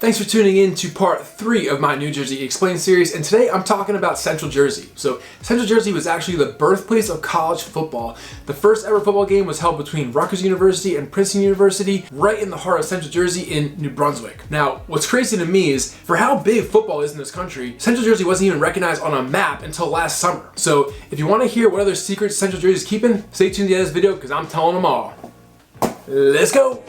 Thanks for tuning in to part 3 of my New Jersey Explained series, and today I'm talking about Central Jersey. So Central Jersey was actually the birthplace of college football. The first ever football game was held between Rutgers University and Princeton University, right in the heart of Central Jersey in New Brunswick. Now, what's crazy to me is, for how big football is in this country, Central Jersey wasn't even recognized on a map until last summer. So if you want to hear what other secrets Central Jersey is keeping, stay tuned to the end of this video because I'm telling them all. Let's go!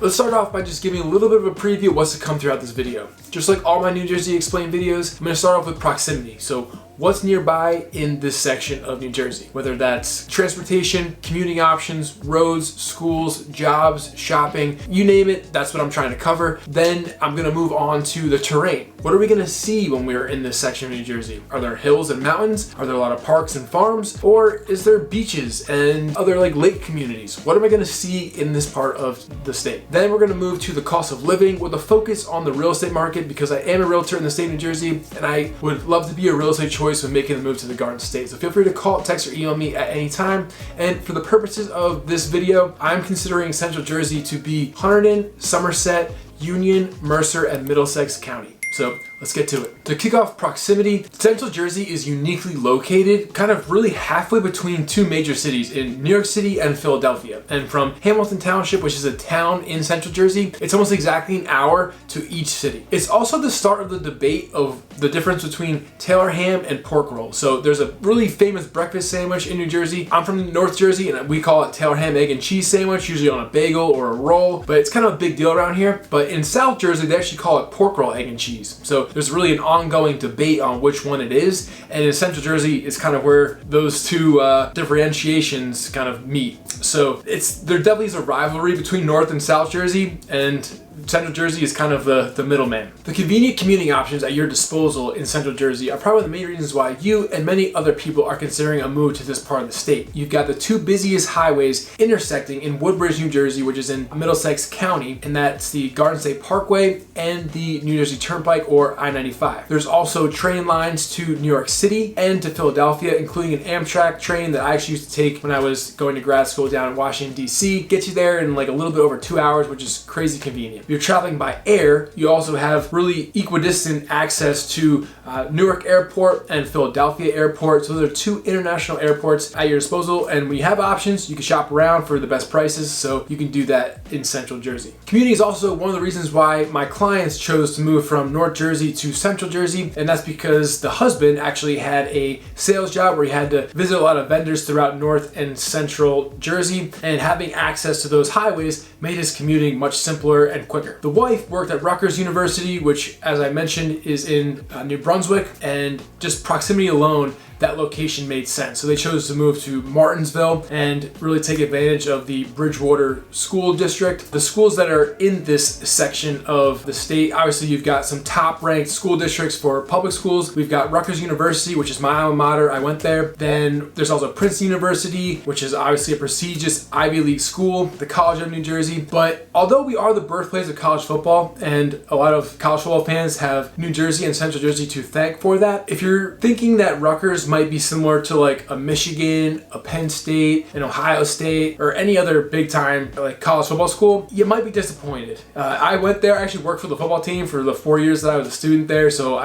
Let's start off by just giving a little bit of a preview of what's to come throughout this video. Just like all my New Jersey Explained videos, I'm going to start off with proximity. So what's nearby in this section of New Jersey? Whether that's transportation, commuting options, roads, schools, jobs, shopping, you name it, that's what I'm trying to cover. Then I'm going to move on to the terrain. What are we going to see when we're in this section of New Jersey? Are there hills and mountains? Are there a lot of parks and farms? Or is there beaches and other like lake communities? What am I going to see in this part of the state? Then we're going to move to the cost of living with a focus on the real estate market because I am a realtor in the state of New Jersey and I would love to be a real estate choice when making the move to the Garden State. So feel free to call, text, or email me at any time. And for the purposes of this video, I'm considering Central Jersey to be Hunterdon, Somerset, Union, Mercer, and Middlesex County. So let's get to it. To kick off proximity, Central Jersey is uniquely located kind of really halfway between two major cities in New York City and Philadelphia. And from Hamilton Township, which is a town in Central Jersey, it's almost exactly an hour to each city. It's also the start of the debate of the difference between Taylor ham and pork roll. So there's a really famous breakfast sandwich in New Jersey. I'm from North Jersey and we call it Taylor ham, egg, and cheese sandwich, usually on a bagel or a roll, but it's kind of a big deal around here. But in South Jersey, they actually call it pork roll, egg, and cheese. So there's really an ongoing debate on which one it is, and in Central Jersey it's kind of where those two differentiations kind of meet. So there definitely is a rivalry between North and South Jersey, and Central Jersey is kind of the middleman. The convenient commuting options at your disposal in Central Jersey are probably the main reasons why you and many other people are considering a move to this part of the state. You've got the two busiest highways intersecting in Woodbridge, New Jersey, which is in Middlesex County, and that's the Garden State Parkway and the New Jersey Turnpike, or I-95. There's also train lines to New York City and to Philadelphia, including an Amtrak train that I actually used to take when I was going to grad school down in Washington, D.C. Gets you there in like a little bit over 2 hours, which is crazy convenient. If you're traveling by air, you also have really equidistant access to Newark Airport and Philadelphia Airport. So those are two international airports at your disposal, and when you have options, you can shop around for the best prices, so you can do that in Central Jersey. Commuting is also one of the reasons why my clients chose to move from North Jersey to Central Jersey, and that's because the husband actually had a sales job where he had to visit a lot of vendors throughout North and Central Jersey, and having access to those highways made his commuting much simpler and quicker. The wife worked at Rutgers University, which, as I mentioned, is in New Brunswick, and just proximity alone, that location made sense. So they chose to move to Martinsville and really take advantage of the Bridgewater School District. The schools that are in this section of the state, obviously you've got some top ranked school districts for public schools. We've got Rutgers University, which is my alma mater. I went there. Then there's also Princeton University, which is obviously a prestigious Ivy League school, the College of New Jersey. But although we are the birthplace of college football, and a lot of college football fans have New Jersey and Central Jersey to thank for that, if you're thinking that Rutgers might be similar to like a Michigan, a Penn State, an Ohio State, or any other big time like college football school, you might be disappointed. I went there, I actually worked for the football team for the 4 years that I was a student there, so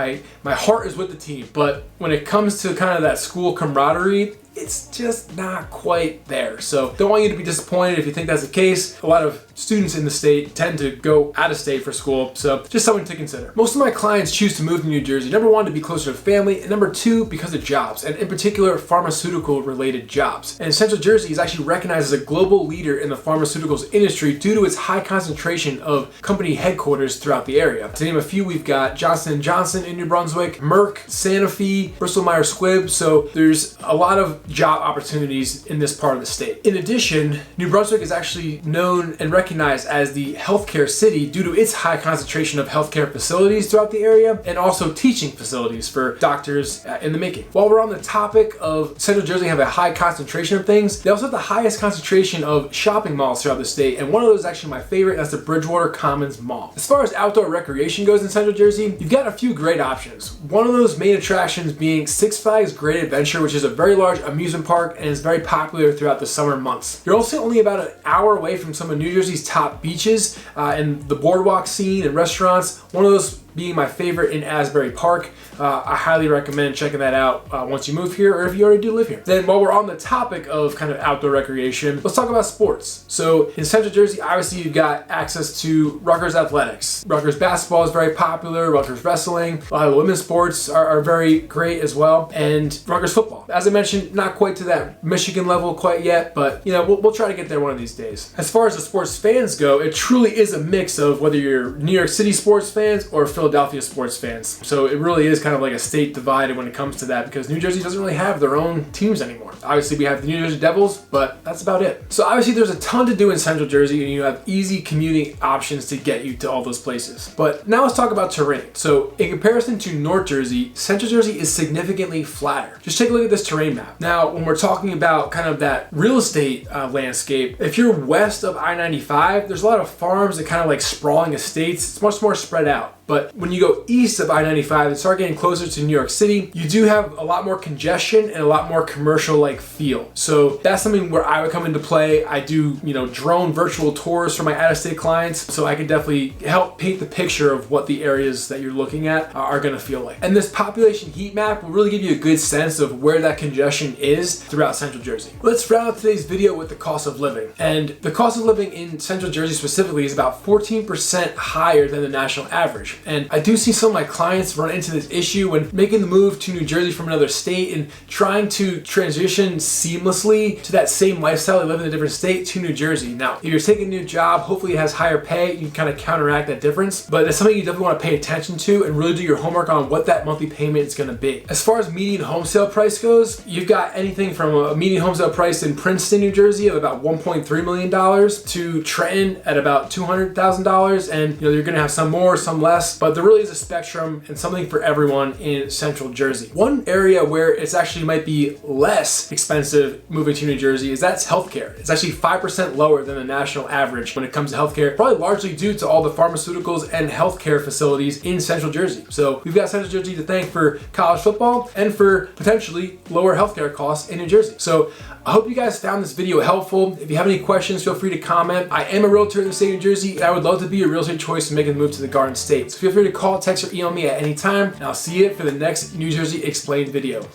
my heart is with the team. But when it comes to kind of that school camaraderie, it's just not quite there. So don't want you to be disappointed if you think that's the case. A lot of students in the state tend to go out of state for school, so just something to consider. Most of my clients choose to move to New Jersey. Number one, to be closer to family, and number two, because of jobs, and in particular, pharmaceutical related jobs. And Central Jersey is actually recognized as a global leader in the pharmaceuticals industry due to its high concentration of company headquarters throughout the area. To name a few, we've got Johnson & Johnson in New Brunswick, Merck, Sanofi, Bristol Myers Squibb, so there's a lot of job opportunities in this part of the state. In addition, New Brunswick is actually known and recognized as the healthcare city due to its high concentration of healthcare facilities throughout the area and also teaching facilities for doctors in the making. While we're on the topic of Central Jersey have a high concentration of things, they also have the highest concentration of shopping malls throughout the state, and one of those is actually my favorite, and that's the Bridgewater Commons Mall. As far as outdoor recreation goes in Central Jersey, you've got a few great options. One of those main attractions being Six Flags Great Adventure, which is a very large amusement park and is very popular throughout the summer months. You're also only about an hour away from some of New Jersey's top beaches and the boardwalk scene and restaurants. One of those being my favorite in Asbury Park. I highly recommend checking that out once you move here or if you already do live here. Then while we're on the topic of kind of outdoor recreation, let's talk about sports. So in Central Jersey, obviously you've got access to Rutgers athletics. Rutgers basketball is very popular, Rutgers wrestling, a lot of women's sports are very great as well, and Rutgers football. As I mentioned, not quite to that Michigan level quite yet, but you know, we'll try to get there one of these days. As far as the sports fans go, it truly is a mix of whether you're New York City sports fans or Philadelphia sports fans. So it really is kind of like a state divided when it comes to that, because New Jersey doesn't really have their own teams anymore. Obviously we have the New Jersey Devils, but that's about it. So obviously there's a ton to do in Central Jersey, and you have easy commuting options to get you to all those places. But now let's talk about terrain. So in comparison to North Jersey, Central Jersey is significantly flatter. Just take a look at this terrain map. Now when we're talking about kind of that real estate landscape, if you're west of I-95, there's a lot of farms and kind of like sprawling estates. It's much more spread out. But when you go east of I-95 and start getting closer to New York City, you do have a lot more congestion and a lot more commercial-like feel. So that's something where I would come into play. I do, drone virtual tours for my out-of-state clients, so I can definitely help paint the picture of what the areas that you're looking at are gonna feel like. And this population heat map will really give you a good sense of where that congestion is throughout Central Jersey. Let's round out today's video with the cost of living. And the cost of living in Central Jersey specifically is about 14% higher than the national average. And I do see some of my clients run into this issue when making the move to New Jersey from another state and trying to transition seamlessly to that same lifestyle they live in a different state to New Jersey. Now, if you're taking a new job, hopefully it has higher pay, you can kind of counteract that difference, but it's something you definitely want to pay attention to and really do your homework on what that monthly payment is going to be. As far as median home sale price goes, you've got anything from a median home sale price in Princeton, New Jersey of about $1.3 million to Trenton at about $200,000, and you're going to have some more, some less, but there really is a spectrum and something for everyone in Central Jersey. One area where it's actually might be less expensive moving to New Jersey is that's healthcare. It's actually 5% lower than the national average when it comes to healthcare, probably largely due to all the pharmaceuticals and healthcare facilities in Central Jersey. So we've got Central Jersey to thank for college football and for potentially lower healthcare costs in New Jersey. So I hope you guys found this video helpful. If you have any questions, feel free to comment. I am a realtor in the state of New Jersey, and I would love to be your real estate choice in making the move to the Garden State. So feel free to call, text, or email me at any time, and I'll see you for the next New Jersey Explained video.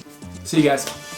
See you guys.